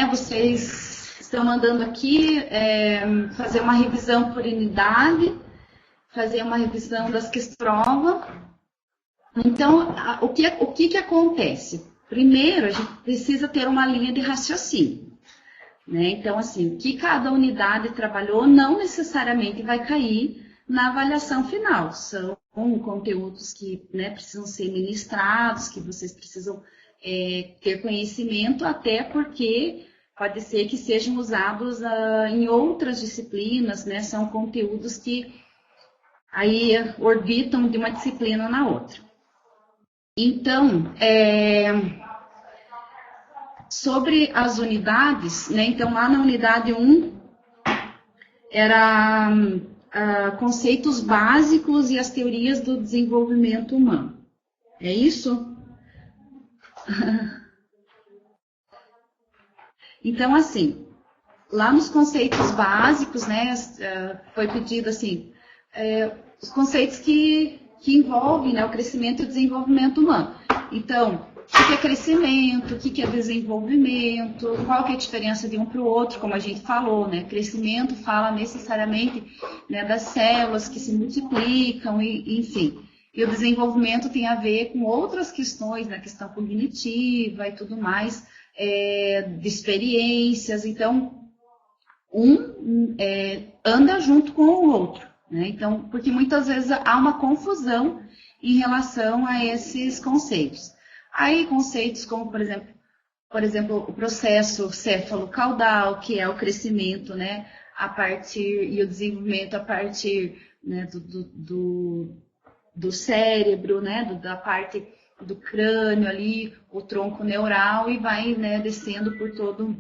vocês estão mandando aqui fazer uma revisão por unidade, fazer uma revisão das questões de prova. Então, o que acontece? Primeiro, a gente precisa ter uma linha de raciocínio, né? Então, assim, o que cada unidade trabalhou não necessariamente vai cair na avaliação final. São conteúdos que, né, precisam ser ministrados, que vocês precisam ter conhecimento, até porque pode ser que sejam usados em outras disciplinas, né? São conteúdos que aí orbitam de uma disciplina na outra. Então, sobre as unidades, né? Então, lá na unidade 1, era conceitos básicos e as teorias do desenvolvimento humano. É isso? Então, assim, lá nos conceitos básicos, né, foi pedido, assim, os conceitos que envolvem, né, o crescimento e o desenvolvimento humano. Então, o que é crescimento, o que é desenvolvimento, qual que é a diferença de um para o outro, como a gente falou, né? Crescimento fala necessariamente, né, das células que se multiplicam, enfim. E o desenvolvimento tem a ver com outras questões, né, questão cognitiva e tudo mais, de experiências. Então, anda junto com o outro, né? Então, porque muitas vezes há uma confusão em relação a esses conceitos. Aí, conceitos como, por exemplo, o processo céfalo-caudal, que é o crescimento, né, a partir, e o desenvolvimento a partir, né, do cérebro, né, da parte do crânio ali, o tronco neural, e vai, né, descendo por todo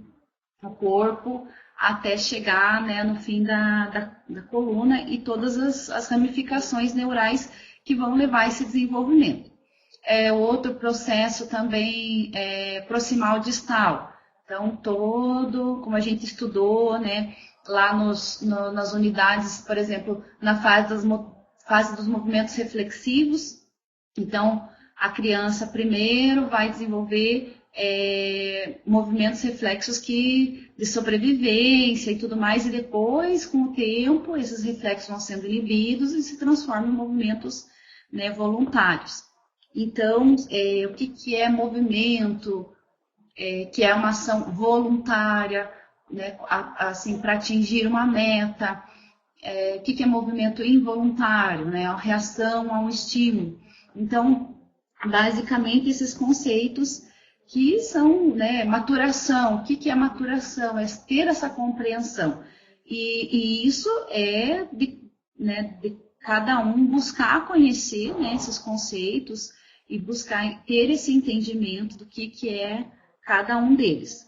o corpo, até chegar, né, no fim da coluna e todas as ramificações neurais que vão levar a esse desenvolvimento. Outro processo também proximal distal. Então, como a gente estudou, né, lá nas unidades, por exemplo, na fase dos movimentos reflexivos. Então, a criança primeiro vai desenvolver movimentos reflexos de sobrevivência e tudo mais, e depois, com o tempo, esses reflexos vão sendo inibidos e se transformam em movimentos, né, voluntários. Então, o que é movimento, que é uma ação voluntária, né, assim, para atingir uma meta, o que é movimento involuntário, né, a reação a um estímulo. Então, basicamente, esses conceitos que são, né, maturação. O que é maturação? É ter essa compreensão. E isso é de cada um buscar conhecer, né, esses conceitos e buscar ter esse entendimento do que é cada um deles.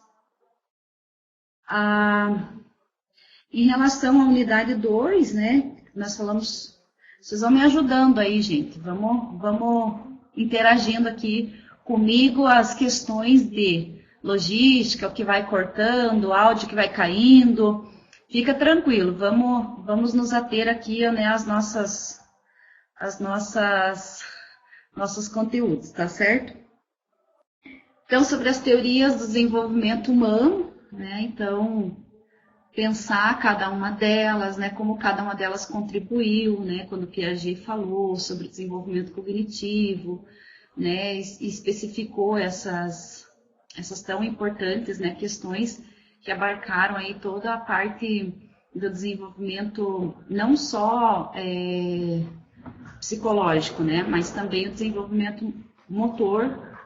Em relação à unidade 2, né, nós falamos, vocês vão me ajudando aí, gente, vamos interagindo aqui comigo as questões de logística, o que vai cortando, o áudio que vai caindo. Fica tranquilo, vamos nos ater aqui, né, nossos conteúdos, tá certo? Então, sobre as teorias do desenvolvimento humano, né, então, pensar cada uma delas, né, como cada uma delas contribuiu, né, quando Piaget falou sobre desenvolvimento cognitivo, né, e especificou essas tão importantes, né, questões que abarcaram aí toda a parte do desenvolvimento, não só psicológico, né, mas também o desenvolvimento motor,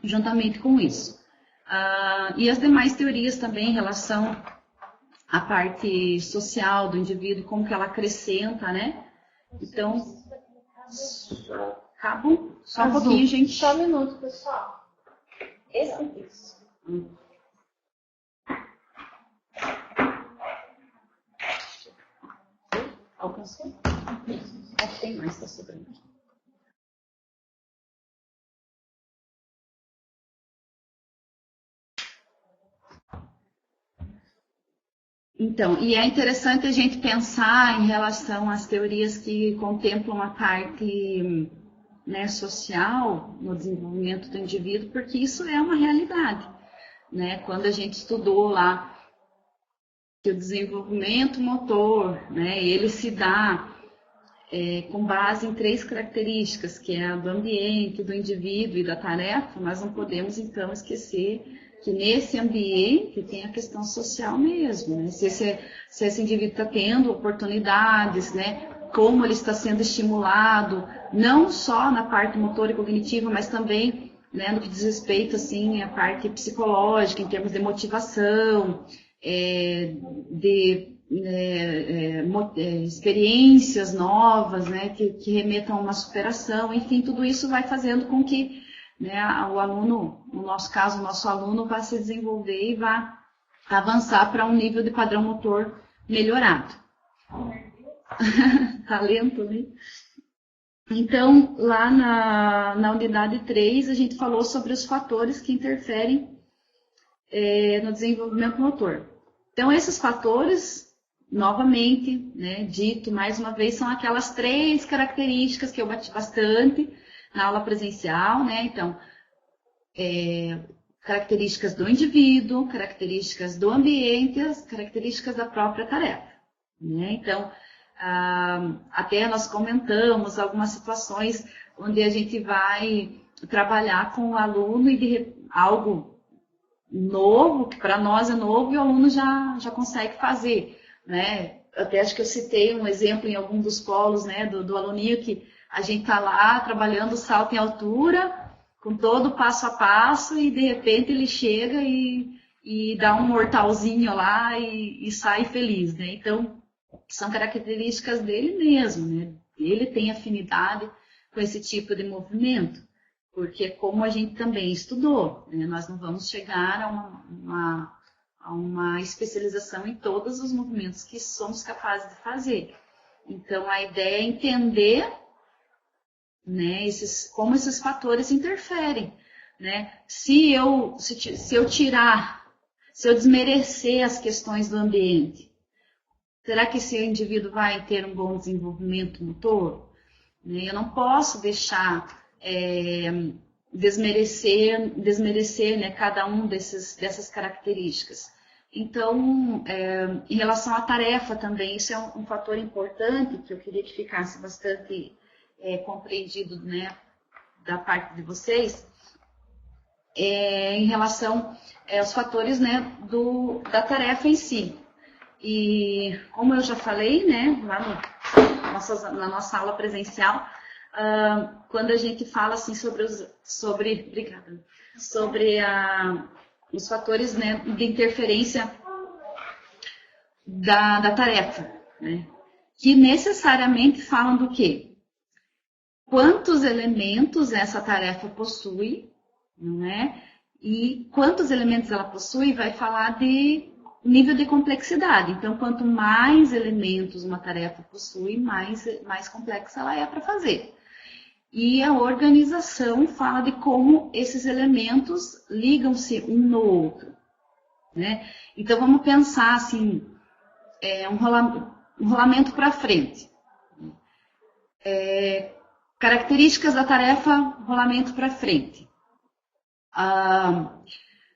juntamente com isso. E as demais teorias também em relação à parte social do indivíduo, como que ela acrescenta, né? Então, acabam só um pouquinho, gente. Só um minuto, pessoal. Isso. Alcançou? Acho que tem mais, está sobrando. Então, e é interessante a gente pensar em relação às teorias que contemplam a parte, né, social no desenvolvimento do indivíduo, porque isso é uma realidade. né, quando a gente estudou lá que o desenvolvimento motor, né, ele se dá com base em 3 características, que é a do ambiente, do indivíduo e da tarefa, nós não podemos, então, esquecer que nesse ambiente tem a questão social mesmo, né? Se esse indivíduo está tendo oportunidades, né? Como ele está sendo estimulado, não só na parte motora e cognitiva, mas também, né, no que diz respeito assim, à parte psicológica, em termos de motivação, experiências novas, né, que remetam a uma superação, enfim, tudo isso vai fazendo com que, né, o aluno, no nosso caso, o nosso aluno vá se desenvolver e vá avançar para um nível de padrão motor melhorado. Talento, né? Então, lá na unidade 3, a gente falou sobre os fatores que interferem no desenvolvimento motor. Então, esses fatores, novamente, né, dito mais uma vez, são aquelas 3 características que eu bati bastante na aula presencial, né? Então, características do indivíduo, características do ambiente, as características da própria tarefa, né? Então, até nós comentamos algumas situações onde a gente vai trabalhar com o aluno e algo novo, que para nós é novo, e o aluno já consegue fazer, né? Até acho que eu citei um exemplo em algum dos polos, né, do aluninho que a gente está lá trabalhando salto em altura, com todo o passo a passo, e de repente ele chega e dá um mortalzinho lá e sai feliz, né? Então, são características dele mesmo, né? Ele tem afinidade com esse tipo de movimento, porque como a gente também estudou, né, nós não vamos chegar a uma especialização em todos os movimentos que somos capazes de fazer. Então, a ideia é entender, né, como esses fatores interferem, né? Se eu desmerecer as questões do ambiente, será que esse indivíduo vai ter um bom desenvolvimento motor? Eu não posso deixar desmerecer, né, cada um dessas características. Então, em relação à tarefa também, isso é um fator importante que eu queria que ficasse bastante compreendido, né, da parte de vocês, em relação aos fatores, né, da tarefa em si. E como eu já falei, né, lá na nossa aula presencial, quando a gente fala assim sobre os fatores, né, de interferência da tarefa, né, que necessariamente falam do quê? Quantos elementos essa tarefa possui, não é? E quantos elementos ela possui vai falar de nível de complexidade. Então, quanto mais elementos uma tarefa possui, mais complexa ela é para fazer. E a organização fala de como esses elementos ligam-se um no outro, né? Então, vamos pensar assim, um rolamento para frente. Características da tarefa, rolamento para frente.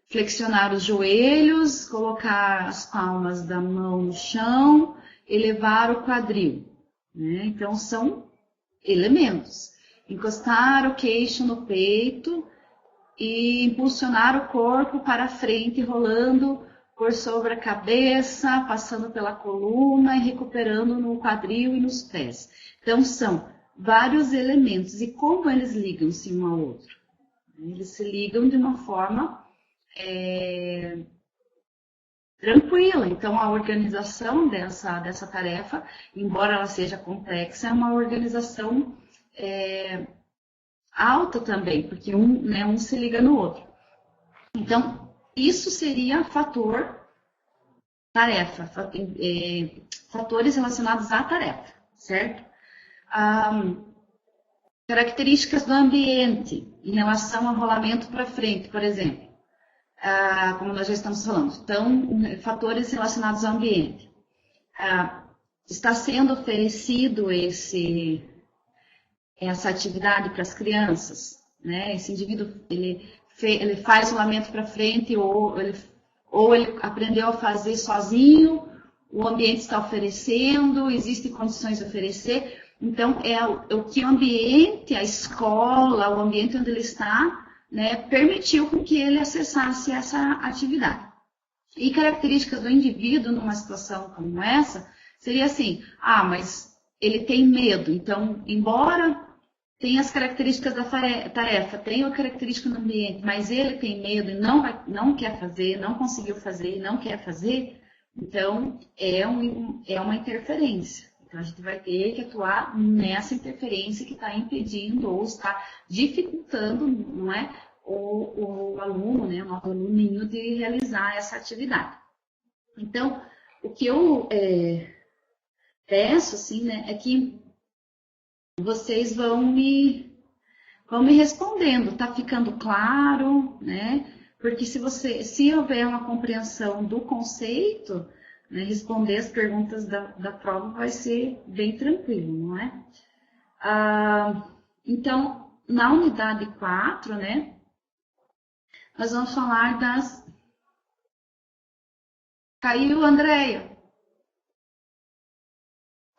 Flexionar os joelhos, colocar as palmas da mão no chão, elevar o quadril, né? Então, são elementos. Encostar o queixo no peito e impulsionar o corpo para frente, rolando por sobre a cabeça, passando pela coluna e recuperando no quadril e nos pés. Então, são vários elementos. E como eles ligam-se um ao outro? Eles se ligam de uma forma tranquila. Então, a organização dessa tarefa, embora ela seja complexa, é uma organização alta também, porque um se liga no outro. Então, isso seria fator tarefa, fatores relacionados à tarefa, certo? Características do ambiente em relação ao rolamento para frente, por exemplo, como nós já estamos falando. Então, fatores relacionados ao ambiente. Está sendo oferecido essa atividade para as crianças, né? Esse indivíduo ele ele faz o lamento para frente, ou ele aprendeu a fazer sozinho, o ambiente está oferecendo, existem condições de oferecer. Então, é o que o ambiente, a escola, o ambiente onde ele está, né, permitiu com que ele acessasse essa atividade. E características do indivíduo numa situação como essa, seria assim, mas ele tem medo. Então, embora tenha as características da tarefa, tenha a característica do ambiente, mas ele tem medo e não quer fazer, não conseguiu fazer e não quer fazer, então é uma interferência. Então, a gente vai ter que atuar nessa interferência que está impedindo ou está dificultando, não é, o aluno, né, o nosso aluninho, de realizar essa atividade. Então, o que eu peço, assim, né, é que vocês vão me respondendo, tá ficando claro, né? Porque se houver uma compreensão do conceito, né, responder as perguntas da prova vai ser bem tranquilo, não é? Então, na unidade 4, né, nós vamos falar das... Caiu, Andréia?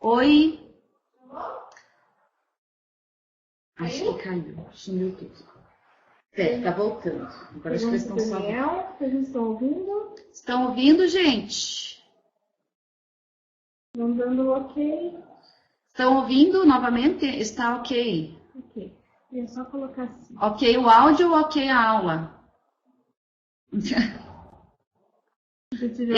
Oi? Acho que caiu, sumiu tudo. Tá voltando. Agora acho que eles estão só... Vocês estão ouvindo? Estão ouvindo, gente? Não dando ok. Estão ouvindo novamente? Está ok. Ok. É só colocar assim. Ok o áudio ou ok a aula? Se tiver...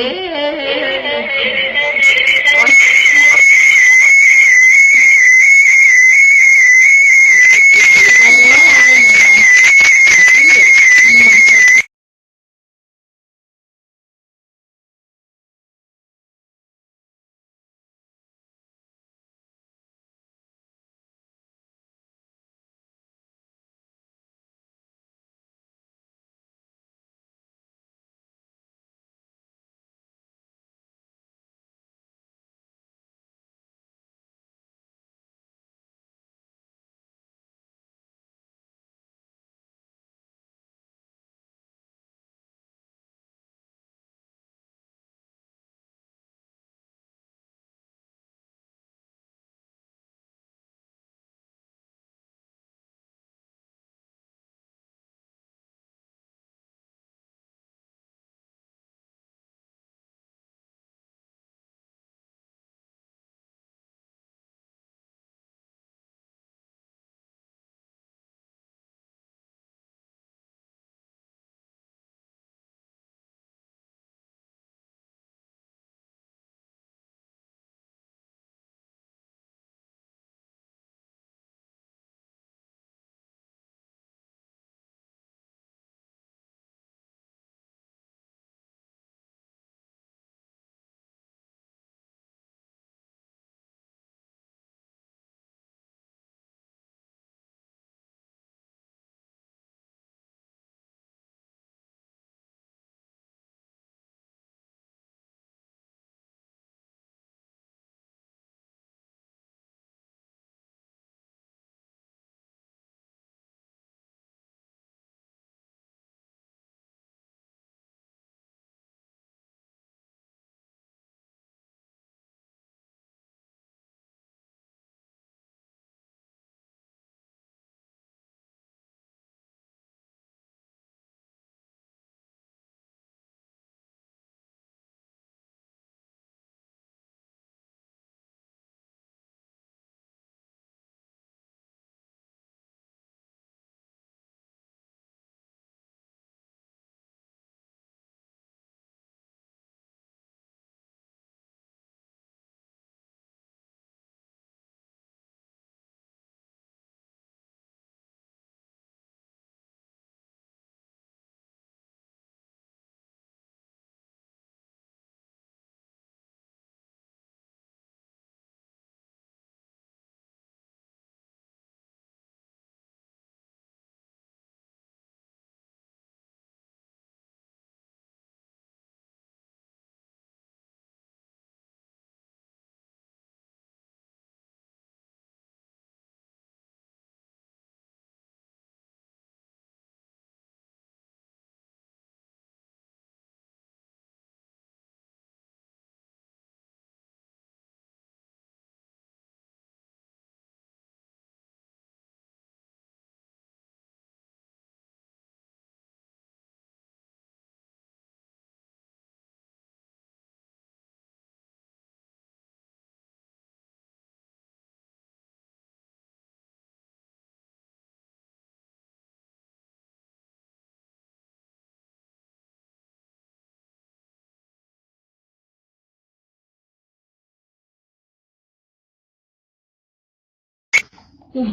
Morreu.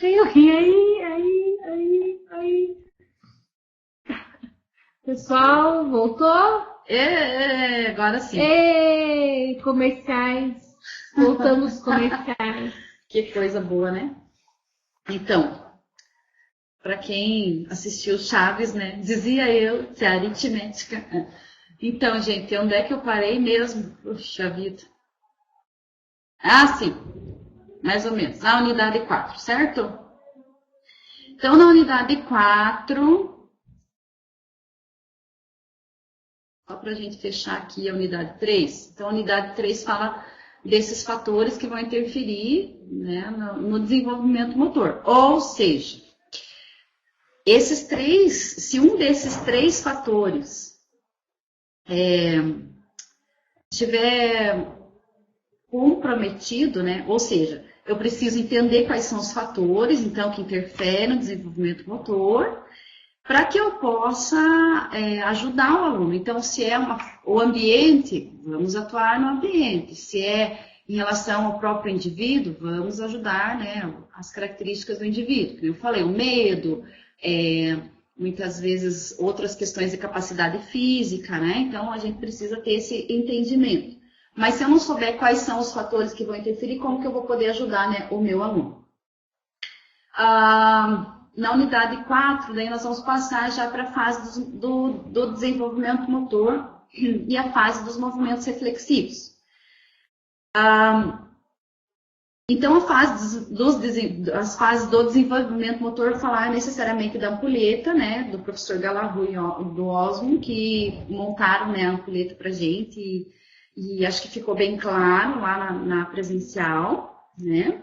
E aí. Pessoal, voltou? Agora sim. Ei, comerciais. Voltamos comerciais. Que coisa boa, né? Então, para quem assistiu Chaves, né? Dizia eu que a aritmética. Então, gente, onde é que eu parei mesmo? Puxa vida. Ah, sim. Mais ou menos. Na unidade 4, certo? Então, na unidade 4, só para a gente fechar aqui a unidade 3. Então, a unidade 3 fala desses fatores que vão interferir, né, no desenvolvimento motor. Ou seja, esses três, se um desses três fatores estiver comprometido, né, ou seja, eu preciso entender quais são os fatores, então, que interferem no desenvolvimento motor, para que eu possa ajudar o aluno. Então, se é o ambiente, vamos atuar no ambiente. Se é em relação ao próprio indivíduo, vamos ajudar, né, as características do indivíduo. Como eu falei, o medo, muitas vezes outras questões de capacidade física, né? Então, a gente precisa ter esse entendimento. Mas se eu não souber quais são os fatores que vão interferir, como que eu vou poder ajudar, né, o meu aluno? Na unidade 4, daí nós vamos passar já para a fase do desenvolvimento motor e a fase dos movimentos reflexivos. Então, as fases do desenvolvimento motor, falar necessariamente da ampulheta, né, do professor Galahu e do Osmo, que montaram, né, a ampulheta para a gente, e acho que ficou bem claro lá na presencial, né?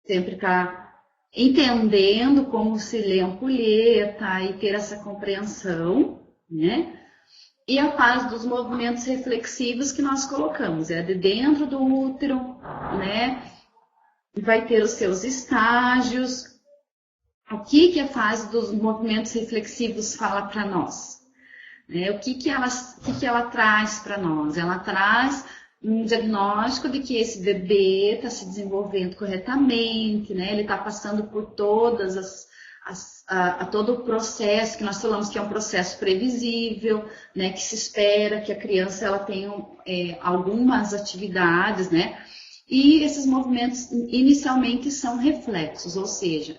Sempre está entendendo como se lê a ampulheta e ter essa compreensão, né? E a fase dos movimentos reflexivos que nós colocamos, é de dentro do útero, né? Vai ter os seus estágios. O que a fase dos movimentos reflexivos fala para nós? O que ela traz para nós? Ela traz um diagnóstico de que esse bebê está se desenvolvendo corretamente, né? Ele está passando por todas todo o processo que nós falamos que é um processo previsível, né? Que se espera que a criança ela tenha algumas atividades, né? E esses movimentos inicialmente são reflexos, ou seja,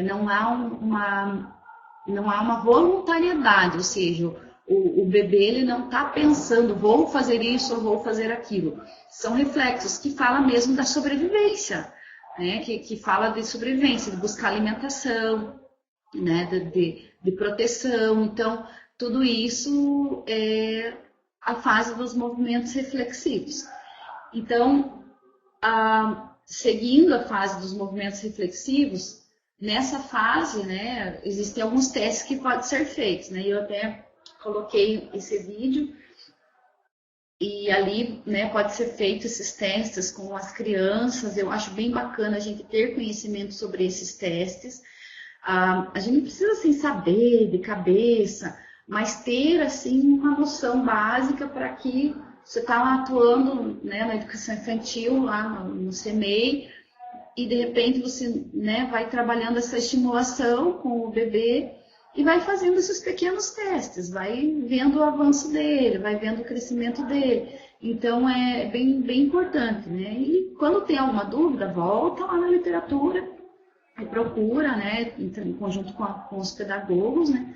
não há uma voluntariedade, ou seja, o bebê ele não está pensando, vou fazer isso ou vou fazer aquilo. São reflexos que falam mesmo da sobrevivência, né? Que fala de sobrevivência, de buscar alimentação, né? de proteção. Então, tudo isso é a fase dos movimentos reflexivos. Então, seguindo a fase dos movimentos reflexivos, nessa fase, né, existem alguns testes que podem ser feitos, né? Eu até coloquei esse vídeo e ali, né, pode ser feito esses testes com as crianças. Eu acho bem bacana a gente ter conhecimento sobre esses testes. A gente não precisa assim saber de cabeça, mas ter assim uma noção básica para que você está lá atuando, né, na educação infantil, lá no CMEI, e de repente você, né, vai trabalhando essa estimulação com o bebê e vai fazendo esses pequenos testes, vai vendo o avanço dele, vai vendo o crescimento dele. Então é bem, bem importante, né? E quando tem alguma dúvida, volta lá na literatura e procura, né, em conjunto com os pedagogos, né,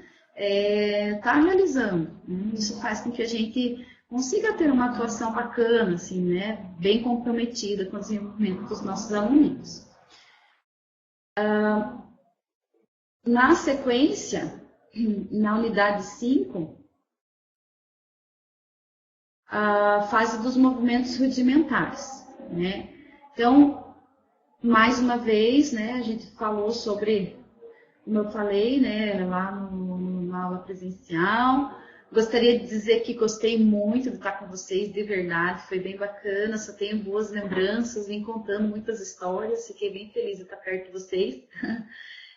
tá realizando. Né? Isso faz com que a gente consiga ter uma atuação bacana, assim, né, bem comprometida com o desenvolvimento dos nossos alunos. Na sequência, na unidade 5, a fase dos movimentos rudimentares, né? Então, mais uma vez, né, a gente falou sobre, como eu falei, né, lá na aula presencial. Gostaria de dizer que gostei muito de estar com vocês, de verdade, foi bem bacana, só tenho boas lembranças, vim contando muitas histórias, fiquei bem feliz de estar perto de vocês.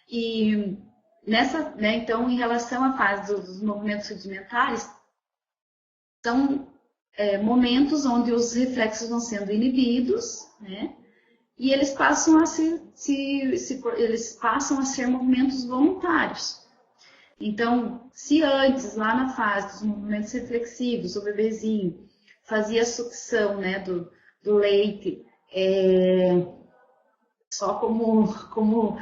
E nessa, né, então, em relação à fase dos movimentos rudimentares, são momentos onde os reflexos vão sendo inibidos, né? E eles passam eles passam a ser movimentos voluntários. Então, se antes, lá na fase dos movimentos reflexivos, o bebezinho fazia a sucção, né, do leite só como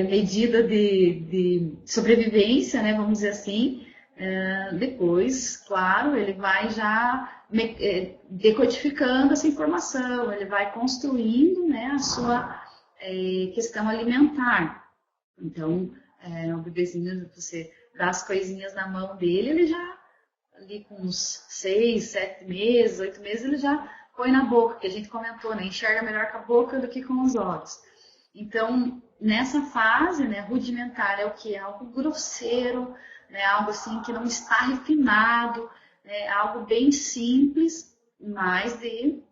medida de sobrevivência, né, vamos dizer assim, depois, claro, ele vai já decodificando essa informação, ele vai construindo, né, a sua questão alimentar. Então, o bebezinho, você dá as coisinhas na mão dele, ele já, ali com uns 6, 7 meses, 8 meses, ele já põe na boca, que a gente comentou, né, enxerga melhor com a boca do que com os olhos. Então, nessa fase, né, rudimentar é o que? É algo grosseiro, né, algo assim que não está refinado, algo bem simples, mas de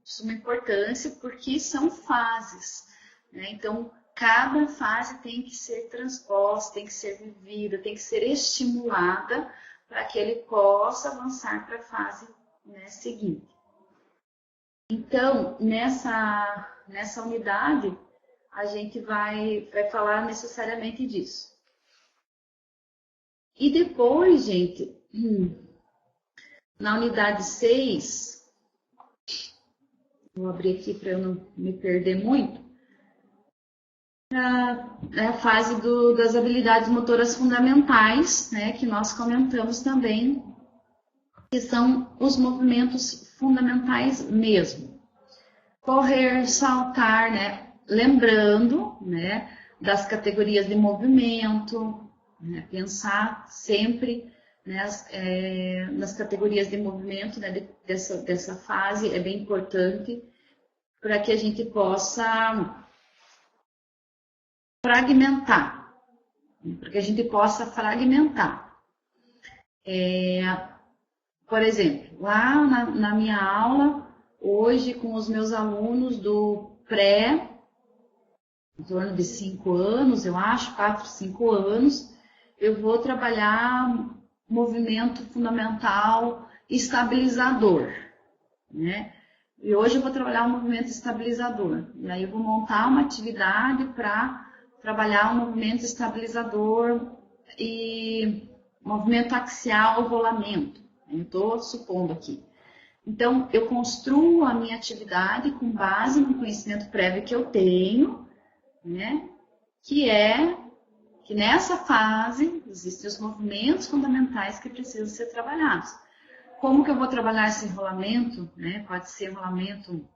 suma importância, porque são fases, né? Então, cada fase tem que ser transposta, tem que ser vivida, tem que ser estimulada para que ele possa avançar para a fase, né, seguinte. Então, nessa unidade, a gente vai falar necessariamente disso. E depois, gente, na unidade 6, vou abrir aqui para eu não me perder muito, é a fase das habilidades motoras fundamentais, né, que nós comentamos também, que são os movimentos fundamentais mesmo. Correr, saltar, né, lembrando, né, das categorias de movimento, né, pensar sempre, né, nas categorias de movimento, né, dessa fase é bem importante para que a gente possa fragmentar, por exemplo, lá na minha aula, hoje com os meus alunos do pré, em torno de 5 anos, eu acho, 4, 5 anos, eu vou trabalhar movimento fundamental estabilizador, né? E hoje eu vou trabalhar um movimento estabilizador. E aí eu vou montar uma atividade para trabalhar um movimento estabilizador e movimento axial rolamento. Eu estou supondo aqui. Então, eu construo a minha atividade com base no conhecimento prévio que eu tenho, né? Que nessa fase existem os movimentos fundamentais que precisam ser trabalhados. Como que eu vou trabalhar esse rolamento? Né? Pode ser rolamento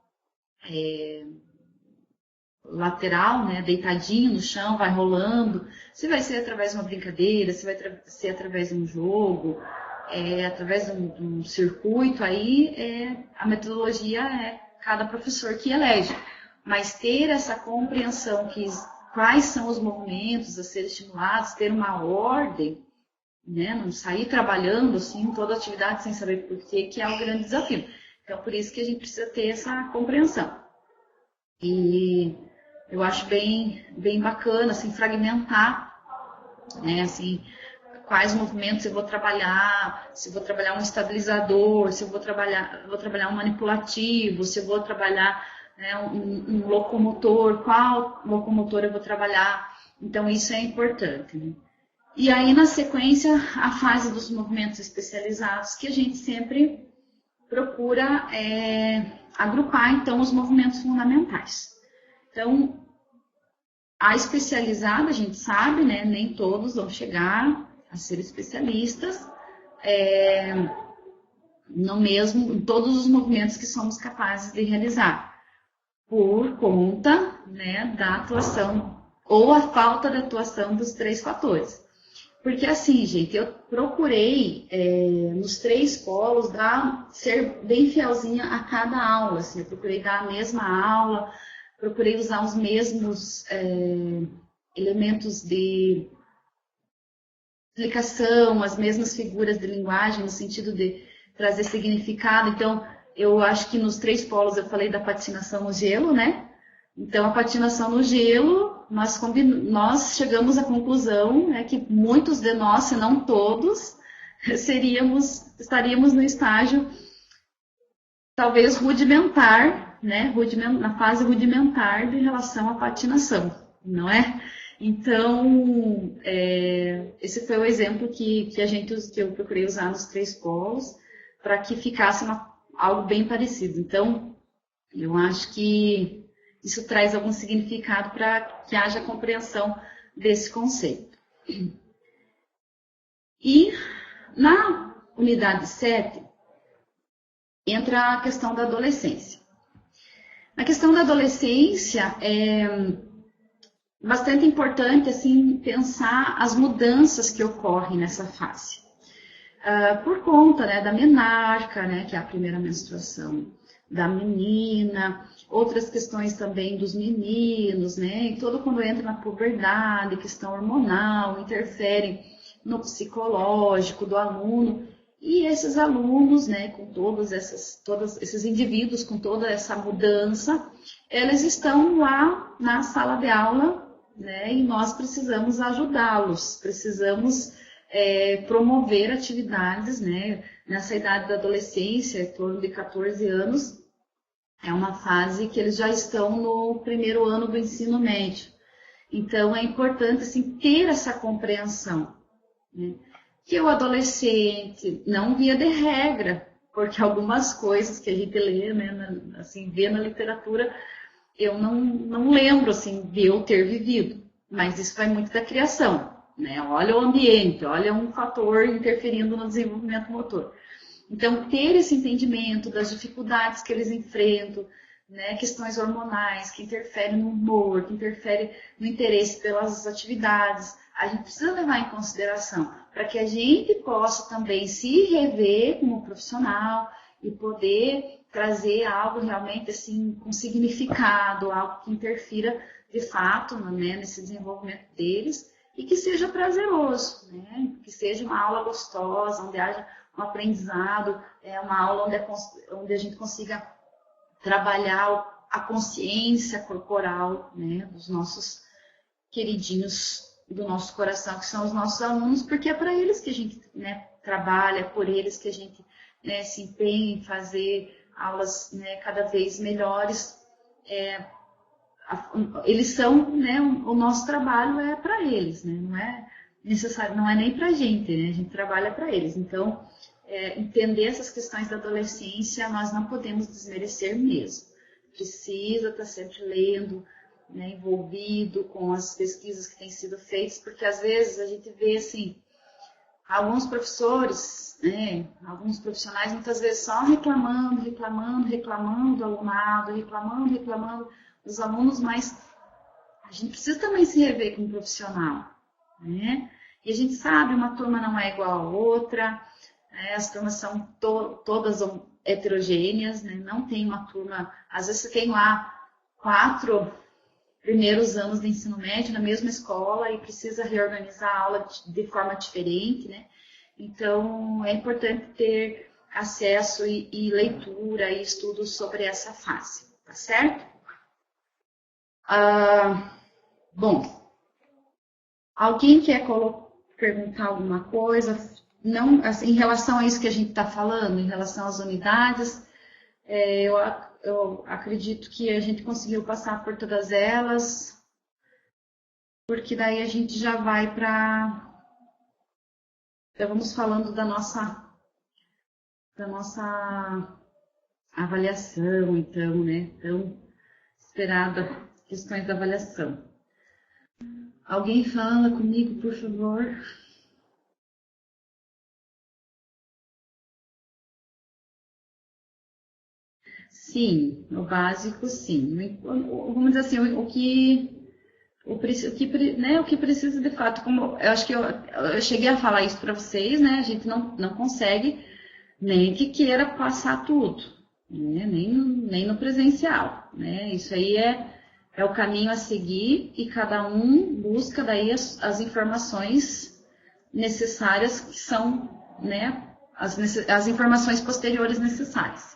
lateral, né? Deitadinho no chão, vai rolando. Se vai ser através de uma brincadeira, se vai ser através de um jogo, através de um circuito, aí a metodologia é cada professor que elege. Mas ter essa compreensão quais são os movimentos a ser estimulados, ter uma ordem, né? Não sair trabalhando assim toda a atividade sem saber por quê, que é o grande desafio. Então, por isso que a gente precisa ter essa compreensão. E eu acho bem bacana, assim, fragmentar, né? Assim, quais movimentos eu vou trabalhar, se eu vou trabalhar um estabilizador, se eu vou trabalhar um manipulativo, se eu vou trabalhar, né, um locomotor, qual locomotor eu vou trabalhar. Então, isso é importante, né? E aí, na sequência, a fase dos movimentos especializados, que a gente sempre procura agrupar, então, os movimentos fundamentais. Então, a especializada, a gente sabe, né, nem todos vão chegar a ser especialistas em todos os movimentos que somos capazes de realizar, por conta, né, da atuação ou a falta de atuação dos 3 fatores. Porque assim, gente, eu procurei nos 3 polos ser bem fielzinha a cada aula, assim, eu procurei dar a mesma aula, procurei usar os mesmos elementos de explicação, as mesmas figuras de linguagem, no sentido de trazer significado. Então, eu acho que nos 3 polos eu falei da patinação no gelo, né? Então, a patinação no gelo, nós chegamos à conclusão, né, que muitos de nós, se não todos, estaríamos no estágio talvez rudimentar, né? Na fase rudimentar de relação à patinação, não é? Então, esse foi o exemplo que eu procurei usar nos 3 polos para que ficasse algo bem parecido. Então, eu acho que isso traz algum significado para que haja compreensão desse conceito. E na unidade 7, entra a questão da adolescência. Na questão da adolescência, é bastante importante assim, pensar as mudanças que ocorrem nessa fase. Por conta, né, da menarca, né, que é a primeira menstruação da menina, outras questões também dos meninos, né, e todo quando entra na puberdade, questão hormonal, interfere no psicológico do aluno, e esses alunos, né, com todos esses indivíduos, com toda essa mudança, eles estão lá na sala de aula, né, e nós precisamos ajudá-los, precisamos promover atividades, né, nessa idade da adolescência, em torno de 14 anos, é uma fase que eles já estão no primeiro ano do ensino médio. Então, é importante assim, ter essa compreensão, né? Que o adolescente, não via de regra, porque algumas coisas que a gente lê, né, assim, vê na literatura, eu não lembro assim, de eu ter vivido, mas isso vai muito da criação, né? Olha o ambiente, olha um fator interferindo no desenvolvimento motor. Então, ter esse entendimento das dificuldades que eles enfrentam, né, questões hormonais que interferem no humor, que interferem no interesse pelas atividades, a gente precisa levar em consideração para que a gente possa também se rever como profissional e poder trazer algo realmente assim com significado, algo que interfira de fato, né, nesse desenvolvimento deles e que seja prazeroso, né, que seja uma aula gostosa, onde haja um aprendizado, uma aula onde a gente consiga trabalhar a consciência corporal, né, dos nossos queridinhos do nosso coração, que são os nossos alunos, porque é para eles que a gente, né, trabalha, é por eles que a gente, né, se empenha em fazer aulas, né, cada vez melhores. Eles são, né, o nosso trabalho é para eles, né, não é necessário, não é nem para a gente, né, a gente trabalha para eles. Então, entender essas questões da adolescência, nós não podemos desmerecer mesmo. Precisa estar sempre lendo, né, envolvido com as pesquisas que têm sido feitas, porque às vezes a gente vê assim, alguns professores, né, alguns profissionais muitas vezes só reclamando do alunado, reclamando dos alunos, mas a gente precisa também se rever como profissional, né? E a gente sabe, uma turma não é igual a outra, né, as turmas são todas heterogêneas, né, não tem uma turma, às vezes você tem lá 4 primeiros anos de ensino médio na mesma escola e precisa reorganizar a aula de forma diferente, né? Então, é importante ter acesso e leitura e estudos sobre essa fase, tá certo? Bom, alguém quer perguntar alguma coisa? Não, assim, em relação a isso que a gente está falando, em relação às unidades, eu acredito que a gente conseguiu passar por todas elas, porque daí a gente já vai para... Já vamos falando da nossa avaliação, então, né? Tão esperada questões da avaliação. Alguém fala comigo, por favor? Sim, o básico, sim. Vamos dizer assim, o que precisa de fato, como eu acho que eu cheguei a falar isso para vocês, né? A gente não consegue nem que queira passar tudo, né? Nem no presencial, né? Isso aí é o caminho a seguir e cada um busca daí as informações necessárias que são, né? As informações posteriores necessárias.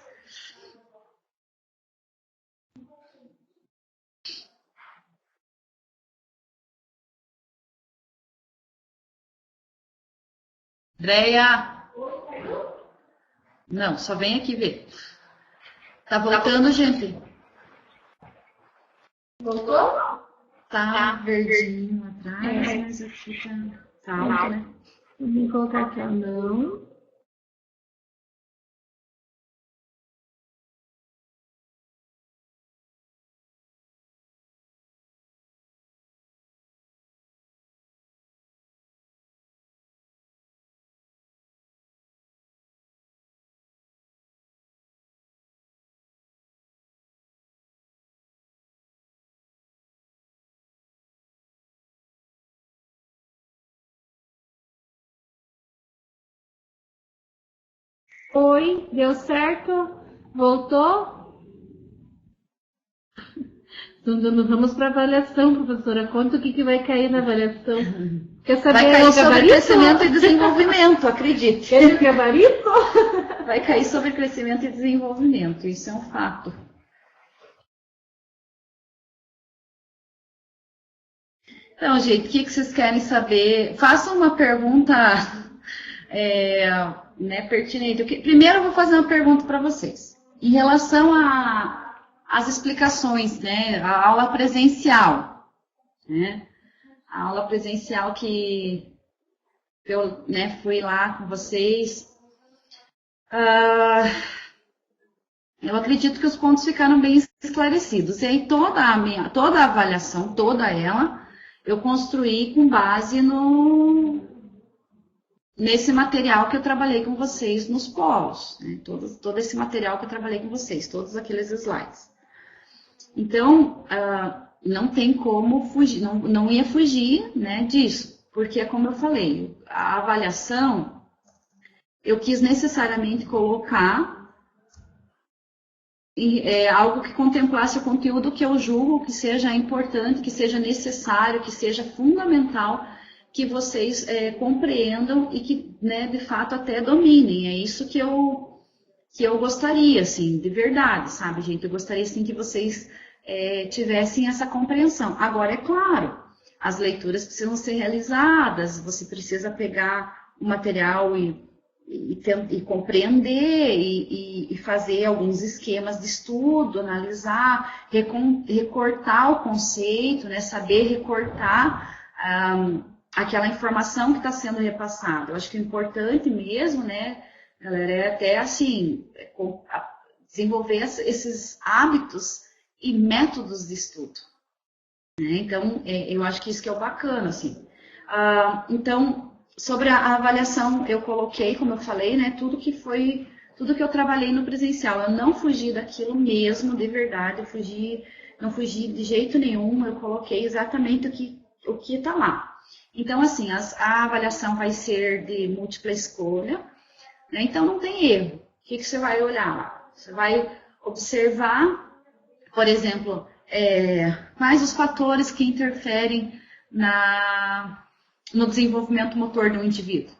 Andréia? Não, só vem aqui ver. Tá voltando, gente? Voltou? Tá verdinho atrás, mas aqui tá alto, né? Vou colocar aqui, ó, não. Oi, deu certo? Voltou? Então, vamos para avaliação, professora. Conta o que vai cair na avaliação. Quer saber Vai cair o sobre gabarito? crescimento e desenvolvimento, acredite. Quer o gabarito? Vai cair sobre crescimento e desenvolvimento, isso é um fato. Então, gente, o que vocês querem saber? Façam uma pergunta pertinente. Primeiro eu vou fazer uma pergunta para vocês. Em relação às explicações, né, a aula presencial, né, a aula presencial que eu fui lá com vocês, eu acredito que os pontos ficaram bem esclarecidos. E aí toda a avaliação, toda ela, eu construí com base nesse material que eu trabalhei com vocês nos polos, né? Todo esse material que eu trabalhei com vocês, todos aqueles slides. Então, não tem como fugir, não ia fugir, né, disso, porque é como eu falei, a avaliação, eu quis necessariamente colocar algo que contemplasse o conteúdo que eu julgo que seja importante, que seja necessário, que seja fundamental, que vocês compreendam e que, né, de fato, até dominem. É isso que eu gostaria, assim, de verdade, sabe, gente? Eu gostaria, assim, que vocês tivessem essa compreensão. Agora, é claro, as leituras precisam ser realizadas, você precisa pegar o material e compreender e fazer alguns esquemas de estudo, analisar, recortar o conceito, né, saber recortar aquela informação que está sendo repassada. Eu acho que o importante mesmo, né, galera, é até assim, desenvolver esses hábitos e métodos de estudo. Né? Então, eu acho que isso que é o bacana, assim. Então, sobre a avaliação, eu coloquei, como eu falei, né, tudo que eu trabalhei no presencial. Eu não fugi daquilo mesmo, de verdade, não fugi de jeito nenhum, eu coloquei exatamente o que está lá. Então, assim, a avaliação vai ser de múltipla escolha, né, então não tem erro. O que você vai olhar lá? Você vai observar, por exemplo, quais os fatores que interferem no desenvolvimento motor do indivíduo.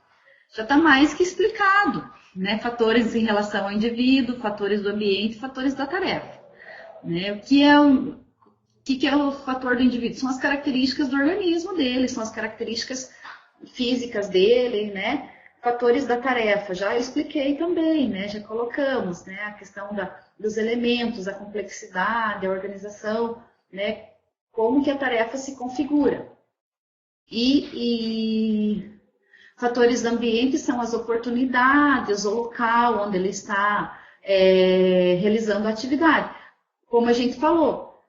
Já está mais que explicado, né? Fatores em relação ao indivíduo, fatores do ambiente, fatores da tarefa. Né? O que é o fator do indivíduo? São as características do organismo dele, são as características físicas dele, né? Fatores da tarefa, já expliquei também, né? Já colocamos, né? A questão dos elementos, a complexidade, a organização, né? Como que a tarefa se configura. E fatores do ambiente são as oportunidades, o local onde ele está realizando a atividade. Como a gente falou,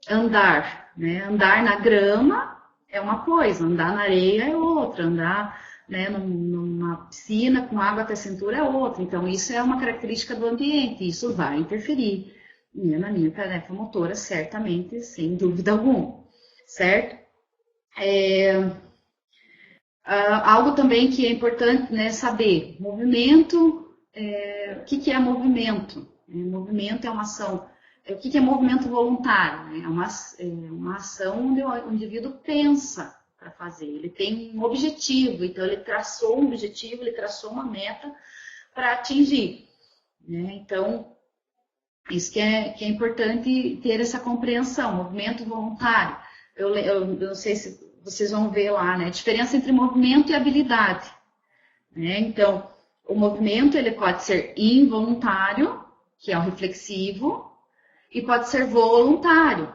andar, né? Andar na grama é uma coisa, andar na areia é outra, andar, né, numa piscina com água até a cintura é outra. Então, isso é uma característica do ambiente, isso vai interferir na minha tarefa motora, certamente, sem dúvida alguma, certo? Algo também que é importante, né, saber, movimento, o que é movimento? Movimento é uma ação. O que é movimento voluntário? É uma ação onde o indivíduo pensa para fazer, ele tem um objetivo, então ele traçou um objetivo, ele traçou uma meta para atingir. Né? Então, isso que é importante ter essa compreensão, movimento voluntário. Eu não sei se vocês vão ver lá, né? A diferença entre movimento e habilidade. Né? Então, o movimento ele pode ser involuntário, que é o reflexivo, e pode ser voluntário.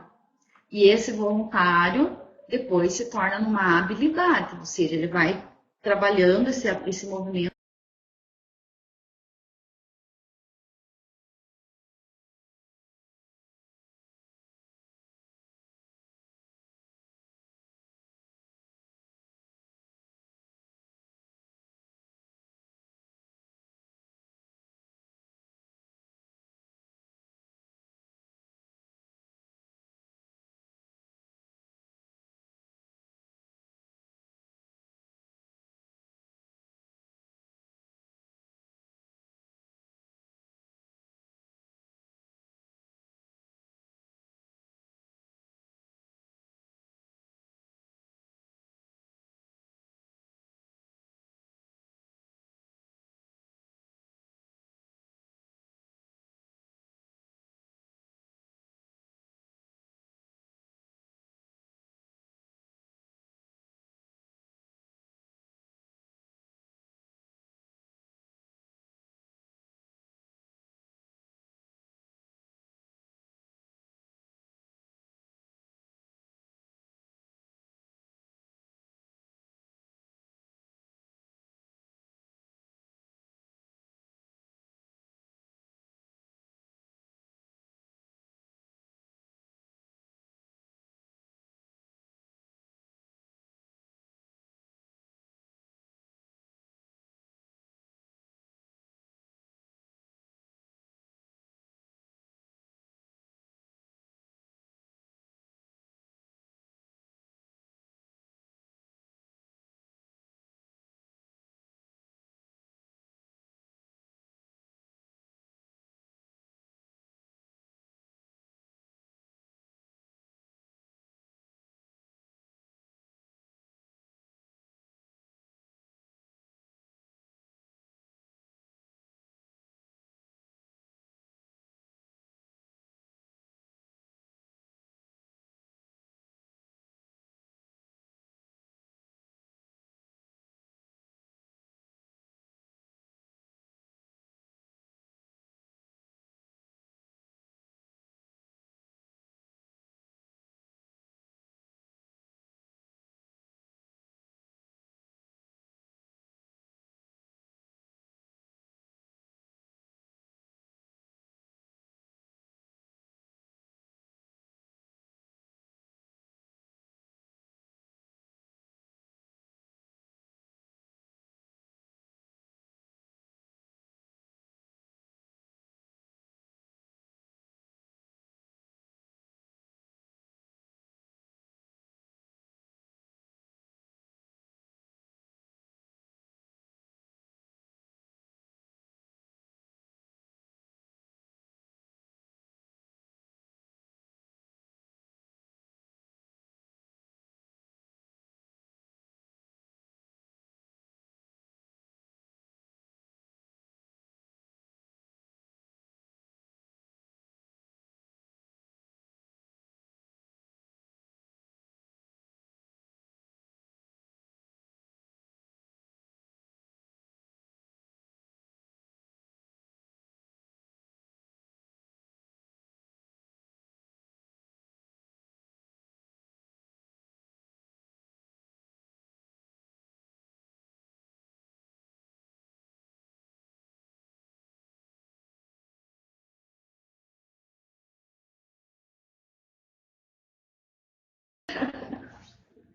E esse voluntário depois se torna numa habilidade, ou seja, ele vai trabalhando esse movimento.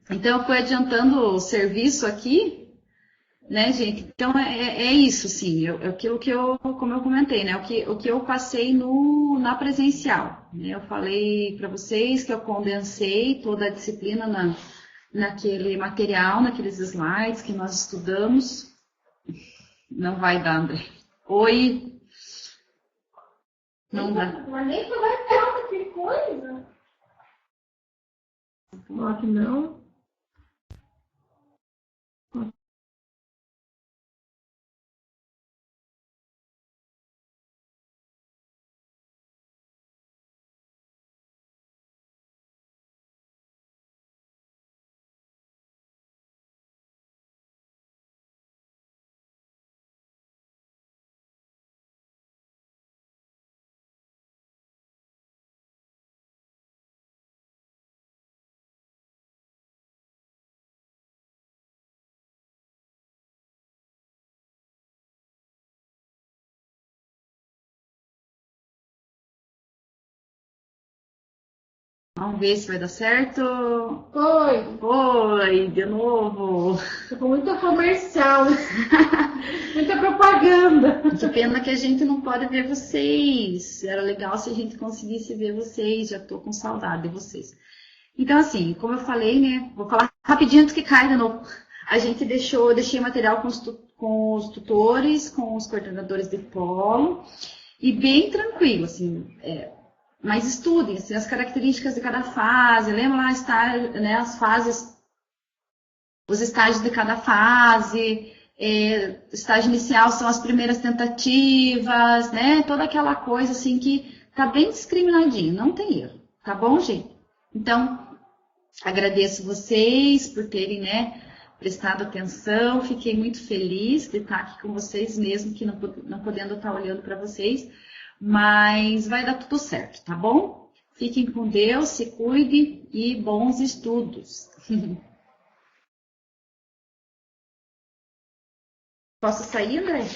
Então, eu fui adiantando o serviço aqui, né, gente? Então, é isso, sim. Aquilo que eu, como eu comentei, né? O que eu passei na presencial. Né? Eu falei para vocês que eu condensei toda a disciplina naquele material, naqueles slides que nós estudamos. Não vai dar, André. Oi. Não dá. Mas nem vai falta de coisa. Ó, que não. Vamos ver se vai dar certo. Foi. Oi, de novo. Ficou muita comercial. Muita propaganda. Que pena que a gente não pode ver vocês. Era legal se a gente conseguisse ver vocês. Já tô com saudade de vocês. Então, assim, como eu falei, né? Vou falar rapidinho antes que caia de novo. A gente deixei material com os tutores, com os coordenadores de polo. E bem tranquilo, assim. Mas estudem assim, as características de cada fase. Lembra lá as fases, os estágios de cada fase. Estágio inicial são as primeiras tentativas, né? Toda aquela coisa assim que tá bem discriminadinho, não tem erro, tá bom, gente? Então, agradeço vocês por terem, né, prestado atenção. Fiquei muito feliz de estar aqui com vocês, mesmo que não podendo estar olhando para vocês. Mas vai dar tudo certo, tá bom? Fiquem com Deus, se cuidem e bons estudos. Posso sair, André?